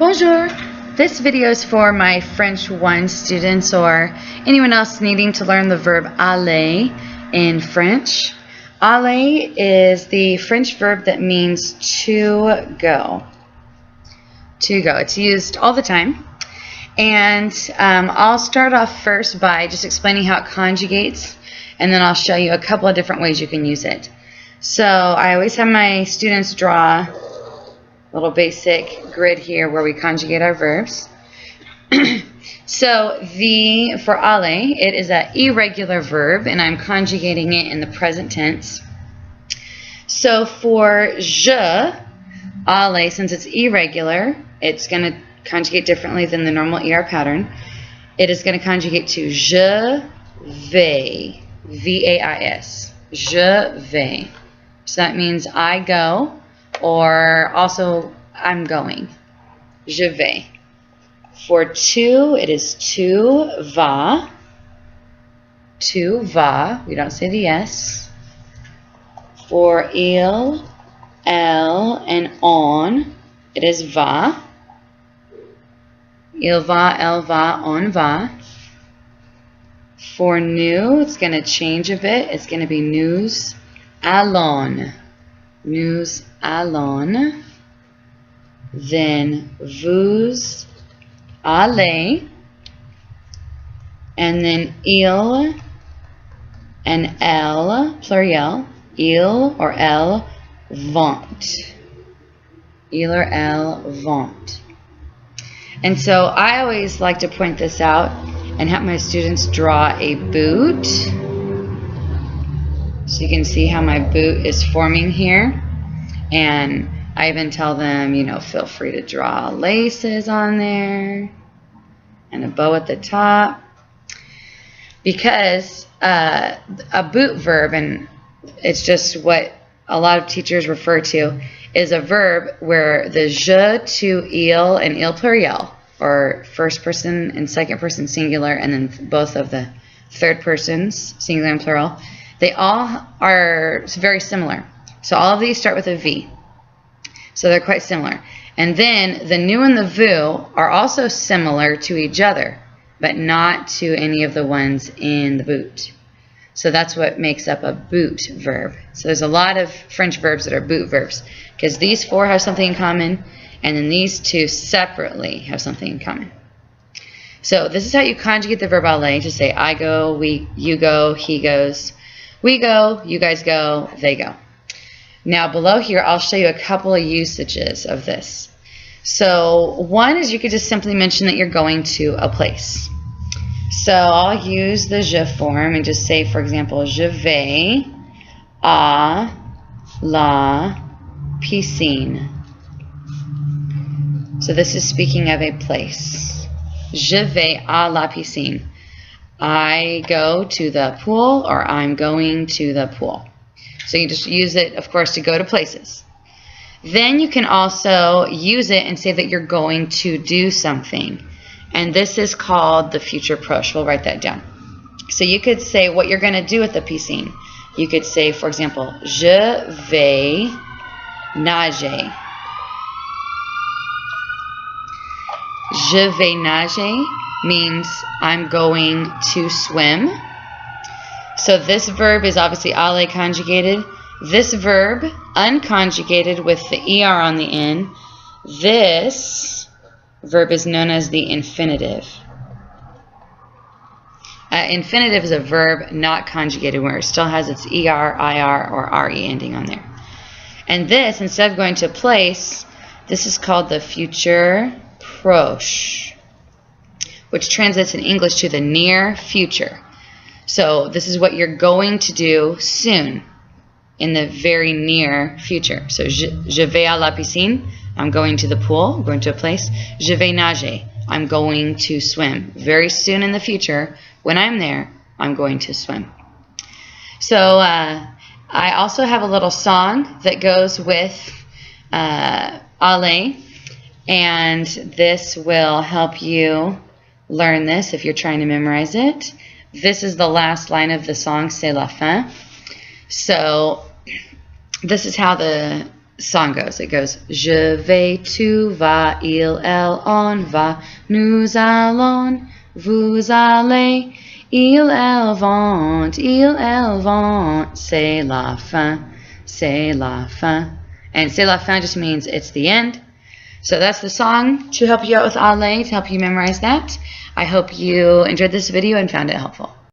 Bonjour! This video is for my French 1 students or anyone else needing to learn the verb aller in French. Aller is the French verb that means to go. To go. It's used all the time. And I'll start off first by just explaining how it conjugates, and then I'll show you a couple of different ways you can use it. So I always have my students draw little basic grid here where we conjugate our verbs. So for aller, it is an irregular verb, and I'm conjugating it in the present tense. So for je, aller, since it's irregular, it's going to conjugate differently than the normal ER pattern. It is going to conjugate to je vais, V-A-I-S, je vais. So that means I go, or also I'm going, je vais. For tu, it is tu vas, we don't say the S. For il, elle, and on, it is va. Il va, elle va, on va. For nous, it's going to change a bit. It's going to be nous allons. Nous allons. Then vous allez. And then il and elle, pluriel. Il or elle vont. Il or elle vont. And so I always like to point this out and have my students draw a boot. So you can see how my boot is forming here. And I even tell them, feel free to draw laces on there and a bow at the top. Because a boot verb, and it's just what a lot of teachers refer to, is a verb where the je, tu, il, and il pluriel, or first person and second person singular, and then both of the third persons, singular and plural, they all are very similar. So all of these start with a V. So they're quite similar. And then the nu and the vu are also similar to each other, but not to any of the ones in the boot. So that's what makes up a boot verb. So there's a lot of French verbs that are boot verbs, because these four have something in common, and then these two separately have something in common. So this is how you conjugate the verb aller, to say I go, you go, he goes, we go, you guys go, they go. Now below here I'll show you a couple of usages of this. So one is you could just simply mention that you're going to a place. So I'll use the je form and just say, for example, je vais à la piscine. So this is speaking of a place. Je vais à la piscine. I go to the pool, or I'm going to the pool. So you just use it, of course, to go to places. Then you can also use it and say that you're going to do something. And this is called the future proche. We'll write that down. So you could say what you're going to do at the piscine. You could say, for example, je vais nager. Je vais nager means I'm going to swim. So this verb is obviously aller conjugated. This verb, unconjugated with the ER on the end, this verb is known as the infinitive. Infinitive is a verb not conjugated where it still has its ER, IR, or RE ending on there. And this, instead of going to place, this is called the futur proche, which translates in English to the near future. So this is what you're going to do soon, in the very near future. So je vais à la piscine. I'm going to the pool, I'm going to a place. Je vais nager. I'm going to swim. Very soon in the future, when I'm there, I'm going to swim. So I also have a little song that goes with aller, and this will help you learn this if you're trying to memorize it. This is the last line of the song, C'est la fin. So this is how the song goes. It goes, je vais, tu vas, elle va, nous allons, vous allez, elles vont, c'est la fin, c'est la fin. And c'est la fin just means it's the end. So that's the song to help you out with Ale, to help you memorize that. I hope you enjoyed this video and found it helpful.